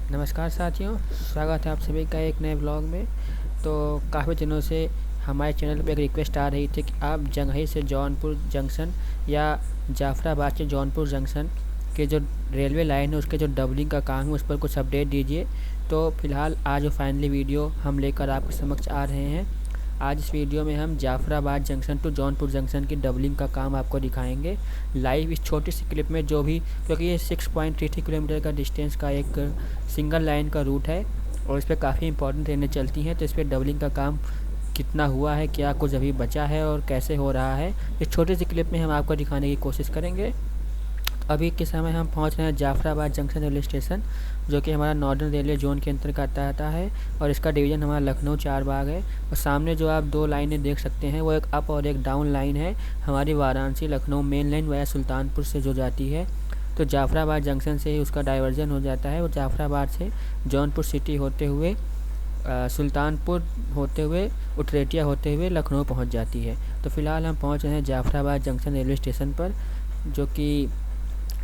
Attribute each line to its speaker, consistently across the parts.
Speaker 1: नमस्कार साथियों, स्वागत है आप सभी का एक नए ब्लॉग में। तो काफ़ी दिनों से हमारे चैनल पे एक रिक्वेस्ट आ रही थी कि आप जंघई से जौनपुर जंक्शन या जाफराबाद से जौनपुर जंक्शन के जो रेलवे लाइन है उसके जो डबलिंग का काम है उस पर कुछ अपडेट दीजिए। तो फ़िलहाल आज फाइनली वीडियो हम लेकर आपके समक्ष आ रहे हैं। आज इस वीडियो में हम Jafarabad junction to Jaunpur junction की डबलिंग का काम आपको दिखाएंगे लाइव इस छोटी सी क्लिप में, जो भी क्योंकि ये 6.33 किलोमीटर का डिस्टेंस का एक सिंगल लाइन का रूट है और इस पर काफ़ी इंपॉर्टेंट ट्रेनें चलती हैं। तो इस पर डबलिंग का काम कितना हुआ है, क्या कुछ अभी बचा है और कैसे हो रहा है, इस छोटी सी क्लिप में हम आपको दिखाने की कोशिश करेंगे। अभी के समय हम पहुंच रहे हैं जाफराबाद जंक्शन रेलवे स्टेशन, जो कि हमारा नॉर्दर्न रेलवे जोन के अंतर्गत आता है और इसका डिवीज़न हमारा लखनऊ चारबाग है। और सामने जो आप दो लाइनें देख सकते हैं वो एक अप और एक डाउन लाइन है, हमारी Varanasi Lucknow main line via Sultanpur से जो जाती है। तो जाफराबाद जंक्शन से ही उसका डाइवर्जन हो जाता है और जाफराबाद से जौनपुर सिटी होते हुए सुल्तानपुर होते हुए उटरेटिया होते हुए लखनऊ पहुंच जाती है। तो फ़िलहाल हम पहुंच रहे हैं जाफराबाद जंक्शन रेलवे स्टेशन पर, जो कि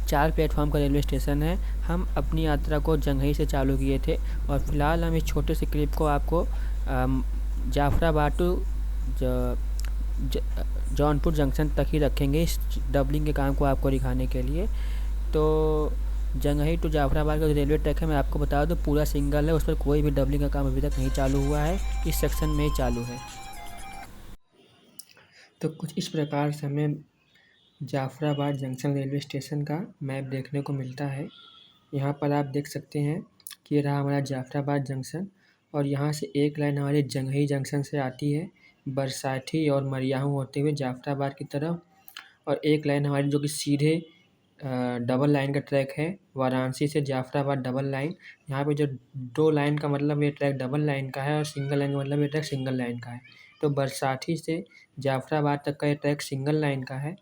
Speaker 1: 4 प्लेटफॉर्म का रेलवे स्टेशन है। हम अपनी यात्रा को जंघई से चालू किए थे और फिलहाल हम इस छोटे से क्लिप को आपको जाफराबाद टू जौनपुर जंक्शन तक ही रखेंगे इस डबलिंग के काम को आपको दिखाने के लिए। तो जंघई टू जाफराबाद का जो रेलवे ट्रैक है मैं आपको बता दूं पूरा सिंगल है, उस पर कोई भी डबलिंग का काम अभी तक नहीं चालू हुआ है, इस सेक्शन में ही चालू है। तो कुछ इस प्रकार से हमें जाफराबाद जंक्शन रेलवे स्टेशन का मैप देखने को मिलता है। यहाँ पर आप देख सकते हैं कि ये रहा हमारा जाफराबाद जंक्शन और यहाँ से एक लाइन हमारी जंघई जंक्शन से आती है बरसाठी और मरियाहू होते हुए जाफराबाद की तरफ, और एक लाइन हमारी जो कि सीधे डबल लाइन का ट्रैक है वाराणसी से जाफराबाद डबल लाइन। यहाँ पे जो दो लाइन का मतलब ये ट्रैक डबल लाइन का है और सिंगल लाइन का मतलब ये ट्रैक सिंगल लाइन का है। तो बरसाठी से जाफराबाद तक का ये ट्रैक सिंगल लाइन का है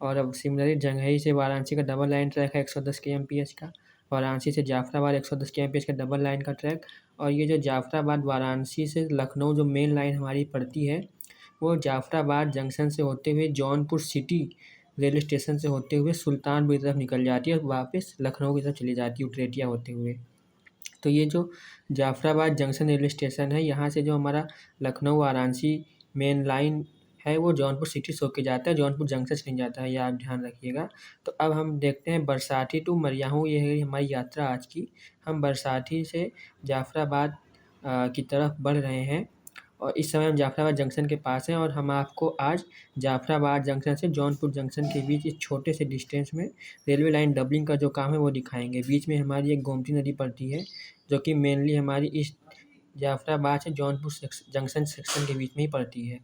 Speaker 1: और अब सिमिलरली जंघई से वाराणसी का डबल लाइन ट्रैक है 110 kmph का। वाराणसी से जाफराबाद 110 kmph का डबल लाइन का ट्रैक। और ये जो जाफराबाद वाराणसी से लखनऊ जो मेन लाइन हमारी पड़ती है वो जाफराबाद जंक्शन से होते हुए जौनपुर सिटी रेलवे स्टेशन से होते हुए सुल्तानपुर की तरफ निकल जाती है और वापस लखनऊ की तरफ चली जाती है उटरेटिया होते हुए। तो ये जो जाफराबाद जंक्शन रेलवे स्टेशन है यहाँ से जो हमारा लखनऊ वाराणसी मेन लाइन है वो जौनपुर सिटी से होके जाता है, जौनपुर जंक्शन से नहीं जाता है, ये आप ध्यान रखिएगा। तो अब हम देखते हैं बरसाठी टू मरियाहू, ये है हमारी यात्रा आज की। हम बरसाठी से जाफराबाद की तरफ बढ़ रहे हैं और इस समय हम जाफराबाद जंक्शन के पास हैं और हम आपको आज जाफराबाद जंक्शन से जौनपुर जंक्शन के बीच इस छोटे से डिस्टेंस में रेलवे लाइन डबलिंग का जो काम है वो दिखाएंगे। बीच में हमारी एक गोमती नदी पड़ती है जो कि मेनली हमारी इस जाफराबाद से जौनपुर जंक्शन सेक्शन के बीच में ही पड़ती है।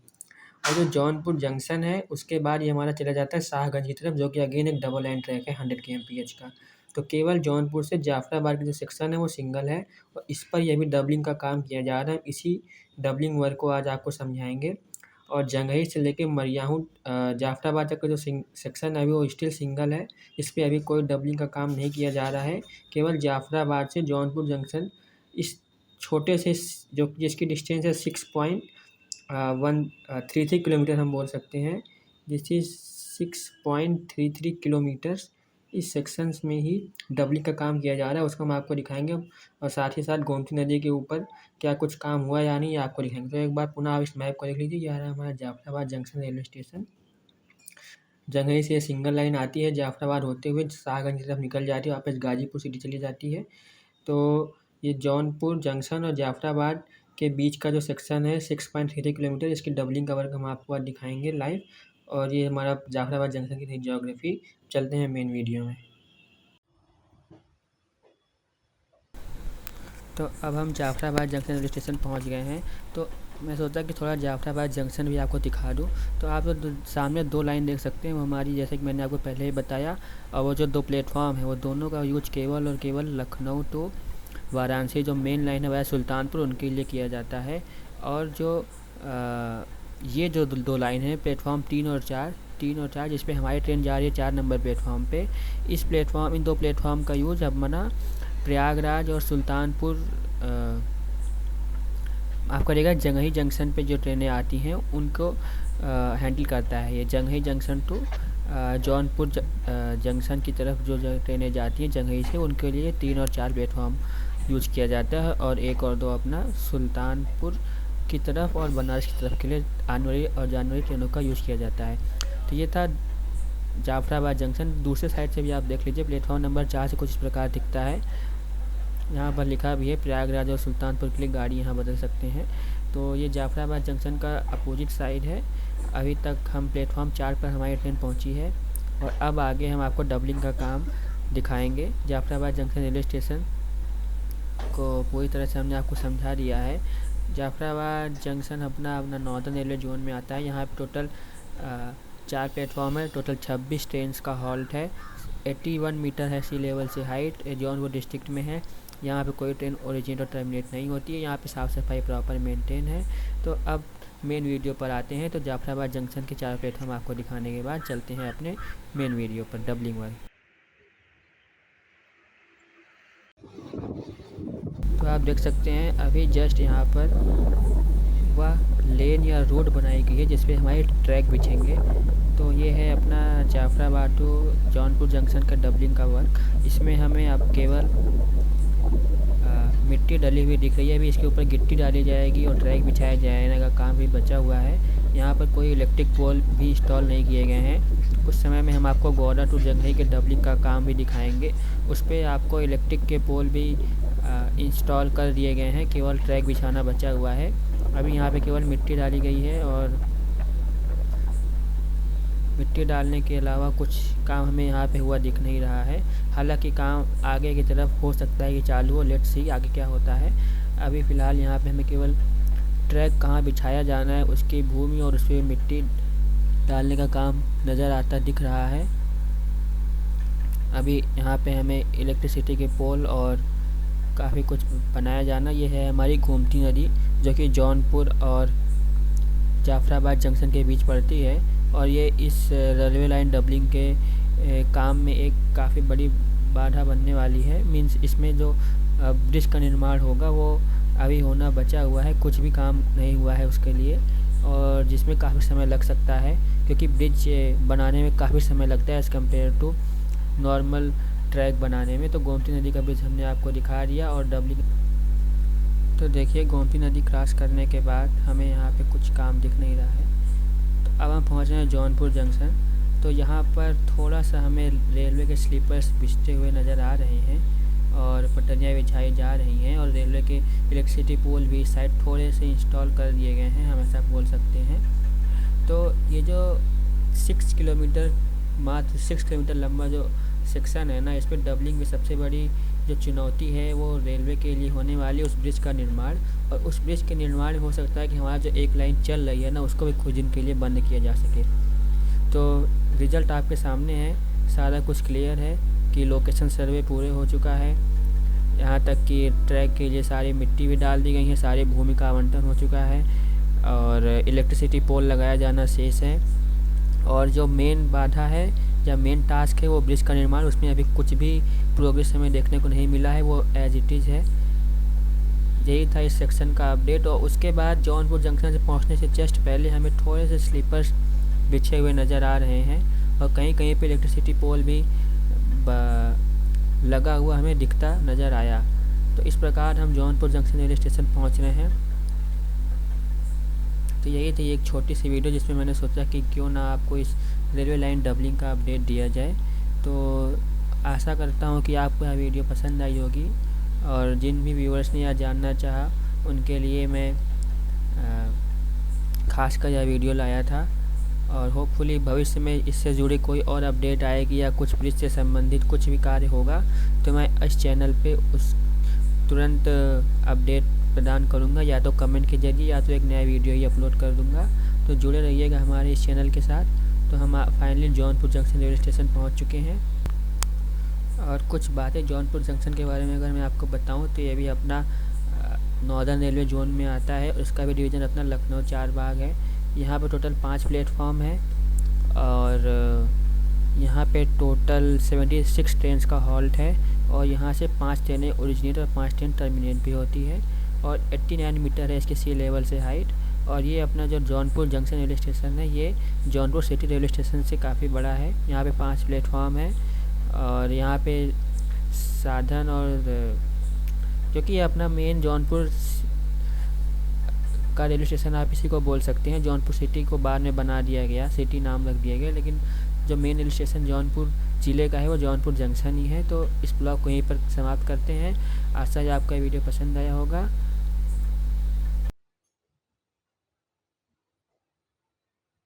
Speaker 1: और जो जौनपुर जंक्शन है उसके बाद ये हमारा चला जाता है शाहगंज की तरफ, जो कि अगेन एक डबल लाइन ट्रैक है 100 kmph का। तो केवल जौनपुर से जाफराबाद का जो सेक्शन है वो सिंगल है और इस पर ये भी डबलिंग का काम किया जा रहा है। इसी डबलिंग वर्क को आज आपको समझाएंगे। और जंघई से लेके मरियाहू जाफराबाद तक का जो सेक्शन है अभी वो स्टिल सिंगल है, इस पर अभी कोई डबलिंग का काम नहीं किया जा रहा है। केवल जाफराबाद से जौनपुर जंक्शन इस छोटे से जो जिसकी डिस्टेंस है 6.133 किलोमीटर हम बोल सकते हैं, दिस इज 6.33 किलोमीटर्स। इस सेक्शंस में ही डबलिंग का काम किया जा रहा है, उसको हम आपको दिखाएंगे और साथ ही साथ गोमती नदी के ऊपर क्या कुछ काम हुआ या नहीं ये आपको दिखाएंगे। तो एक बार पुनः आप इस मैप को देख लीजिए, यह रहा हमारा Jafrabad junction railway station. Janghai से सिंगल लाइन आती है जाफराबाद होते हुए शाहगंज की तरफ निकल जाती है, वापस गाजीपुर सिटी चली जाती है। तो ये जौनपुर जंक्शन और जाफराबाद के बीच का जो सेक्शन है 6.33 किलोमीटर, इसकी डबलिंग का वर्क हम आपको आज दिखाएंगे लाइव। और ये हमारा जाफराबाद जंक्शन की थी ज्योग्राफी। चलते हैं मेन वीडियो में। तो अब हम जाफराबाद जंक्शन रेलवे स्टेशन पहुंच गए हैं। तो मैं सोचा कि थोड़ा जाफराबाद जंक्शन भी आपको दिखा दूं। तो आप जो सामने दो लाइन देख सकते हैं वो हमारी, जैसे कि मैंने आपको पहले ही बताया, और वो जो दो प्लेटफॉर्म है वो दोनों का यूज केवल और केवल लखनऊ टू वाराणसी जो मेन लाइन है वह सुल्तानपुर उनके लिए किया जाता है। और जो ये जो दो लाइन है प्लेटफॉर्म 3 और 4 जिस पे हमारी ट्रेन जा रही है 4 नंबर प्लेटफॉर्म पे, इन दो प्लेटफॉर्म का यूज़ अब मना प्रयागराज और सुल्तानपुर आप करेगा जंघई जंक्शन पे जो ट्रेनें आती हैं उनको हैंडल करता है। ये Janghai junction to Jaunpur junction की तरफ जो ट्रेनें जाती हैं जंघई से, उनके लिए 3 और 4 प्लेटफॉर्म यूज़ किया जाता है और 1 और 2 अपना सुल्तानपुर की तरफ और बनारस की तरफ के लिए आने वाली और जाने वाली ट्रेनों का यूज़ किया जाता है। तो ये था जाफराबाद जंक्शन। दूसरे साइड से भी आप देख लीजिए, प्लेटफॉर्म नंबर 4 से कुछ इस प्रकार दिखता है। यहाँ पर लिखा भी है प्रयागराज और सुल्तानपुर के लिए गाड़ी यहाँ बदल सकते हैं। तो ये जाफराबाद जंक्शन का अपोजिट साइड है। अभी तक हम प्लेटफॉर्म 4 पर हमारी ट्रेन पहुँची है और अब आगे हम आपको डबलिंग का काम दिखाएंगे। जाफराबाद जंक्शन रेलवे स्टेशन को पूरी तरह से हमने आपको समझा दिया है। जाफराबाद जंक्शन अपना नॉर्दर्न रेलवे जोन में आता है। यहाँ पे टोटल 4 प्लेटफॉर्म है, टोटल 26 ट्रेन का हॉल्ट है। 81 मीटर है सी लेवल से हाइट, जौनपुर डिस्ट्रिक्ट में है। यहाँ पे कोई ट्रेन ओरिजिनेट और टर्मिनेट नहीं होती है। यहाँ पे साफ़ सफाई प्रॉपर मेंटेन है। तो अब मेन वीडियो पर आते हैं। तो जाफराबाद जंक्शन के 4 प्लेटफॉर्म आपको दिखाने के बाद चलते हैं अपने मेन वीडियो पर, डबलिंग वाली। तो आप देख सकते हैं अभी जस्ट यहाँ पर वह लेन या रोड बनाई गई है जिस पे हमारे ट्रैक बिछेंगे। तो ये है अपना जाफराबाद टू जौनपुर जंक्शन का डबलिंग का वर्क। इसमें हमें अब केवल मिट्टी डली हुई दिख रही है। अभी इसके ऊपर गिट्टी डाली जाएगी और ट्रैक बिछाया जाने का काम भी बचा हुआ है। यहाँ पर कोई इलेक्ट्रिक पोल भी इंस्टॉल नहीं किए गए हैं। कुछ समय में हम आपको गौड़ा टू जंघई के डबलिंग का काम भी दिखाएंगे। उस पर आपको इलेक्ट्रिक के पोल भी इंस्टॉल कर दिए गए हैं, केवल ट्रैक बिछाना बचा हुआ है। अभी यहाँ पे केवल मिट्टी डाली गई है और मिट्टी डालने के अलावा कुछ काम हमें यहाँ पे हुआ दिख नहीं रहा है। हालांकि काम आगे की तरफ हो सकता है कि चालू हो, लेट्स सी आगे क्या होता है। अभी फ़िलहाल यहाँ पे हमें केवल ट्रैक कहाँ बिछाया जाना है उसकी भूमि और उस पर मिट्टी डालने का काम नज़र आता दिख रहा है। अभी यहाँ पे हमें इलेक्ट्रिसिटी के पोल और काफ़ी कुछ बनाया जाना। ये है हमारी गोमती नदी जो कि जौनपुर और जाफराबाद जंक्शन के बीच पड़ती है और ये इस रेलवे लाइन डबलिंग के काम में एक काफ़ी बड़ी बाधा बनने वाली है। मींस इसमें जो ब्रिज का निर्माण होगा वो अभी होना बचा हुआ है, कुछ भी काम नहीं हुआ है उसके लिए, और जिसमें काफ़ी समय लग सकता है क्योंकि ब्रिज बनाने में काफ़ी समय लगता है as compare to normal track बनाने में। तो गोमती नदी का ब्रिज हमने आपको दिखा दिया और डबलिंग। तो देखिए गोमती नदी क्रॉस करने के बाद हमें यहाँ पे कुछ काम दिख नहीं रहा है। तो अब हम पहुँच रहे हैं जौनपुर जंक्शन। तो यहाँ पर थोड़ा सा हमें रेलवे के स्लीपर्स बिछते हुए नज़र आ रहे हैं और पटरियाँ बिछाई जा रही हैं और रेलवे के इलेक्ट्रिसिटी पोल भी इस साइड थोड़े से इंस्टॉल कर दिए गए हैं, हम ऐसा बोल सकते हैं। तो ये जो 6 किलोमीटर मात्र 6 किलोमीटर लंबा जो सेक्शन है ना, इस पर डबलिंग में सबसे बड़ी जो चुनौती है वो रेलवे के लिए होने वाली उस ब्रिज का निर्माण। और उस ब्रिज के निर्माण में हो सकता है कि हमारा जो एक लाइन चल रही है ना उसको भी कुछ दिन के लिए बंद किया जा सके। तो रिज़ल्ट आपके सामने है, सारा कुछ क्लियर है कि लोकेशन सर्वे पूरे हो चुका है। यहाँ तक कि ट्रैक के लिए सारी मिट्टी भी डाल दी गई है, सारी भूमि का आवंटन हो चुका है और इलेक्ट्रिसिटी पोल लगाया जाना शेष है। और जो मेन बाधा है या मेन टास्क है वो ब्रिज का निर्माण, उसमें अभी कुछ भी प्रोग्रेस हमें देखने को नहीं मिला है, वो एज इट इज़ है। यही था इस सेक्शन का अपडेट। और उसके बाद जौनपुर जंक्शन से पहुंचने से जस्ट पहले हमें थोड़े से स्लीपर्स बिछे हुए नज़र आ रहे हैं और कहीं कहीं पे इलेक्ट्रिसिटी पोल भी लगा हुआ हमें दिखता नज़र आया। तो इस प्रकार हम जौनपुर जंक्शन रेलवे स्टेशन पहुँच रहे हैं। तो यही थी एक छोटी सी वीडियो जिसमें मैंने सोचा कि क्यों ना आपको इस रेलवे लाइन डबलिंग का अपडेट दिया जाए। तो आशा करता हूँ कि आपको यह वीडियो पसंद आई होगी और जिन भी व्यूअर्स ने यह जानना चाहा उनके लिए मैं खासकर यह वीडियो लाया था। और होपफुली भविष्य में इससे जुड़ी कोई और अपडेट आएगी या कुछ ब्रिज से संबंधित कुछ भी कार्य होगा तो मैं इस चैनल पे उस तुरंत अपडेट प्रदान करूंगा, या तो कमेंट के जरिए या तो एक नया वीडियो ही अपलोड कर दूंगा। तो जुड़े रहिएगा हमारे इस चैनल के साथ। तो हम finally Jaunpur junction railway station पहुंच चुके हैं और कुछ बातें जौनपुर जंक्शन के बारे में अगर मैं आपको बताऊं तो ये भी अपना नॉर्दर्न रेलवे जोन में आता है। उसका भी डिवीज़न अपना लखनऊ चारबाग है। यहाँ पर टोटल 5 प्लेटफॉर्म है और यहाँ पे टोटल 76 ट्रेन का हॉल्ट है और यहाँ से 5 ट्रेनें ओरिजिनेट और 5 ट्रेन टर्मिनेट भी होती है और 89 मीटर है इसके सी लेवल से हाइट। और ये अपना जो जौनपुर जंक्शन रेलवे स्टेशन है ये जौनपुर सिटी रेलवे स्टेशन से काफ़ी बड़ा है। यहाँ पे 5 प्लेटफॉर्म है और यहाँ पे साधन और
Speaker 2: क्योंकि ये अपना मेन जौनपुर का रेलवे स्टेशन आप इसी को बोल सकते हैं। जौनपुर सिटी को बाद में बना दिया गया, सिटी नाम रख दिया गया, लेकिन जो मेन रेलवे स्टेशन जौनपुर ज़िले का है वो जौनपुर जंक्शन ही है। तो इस ब्लॉग को यहीं पर समाप्त करते हैं। आशा है आपका वीडियो पसंद आया होगा।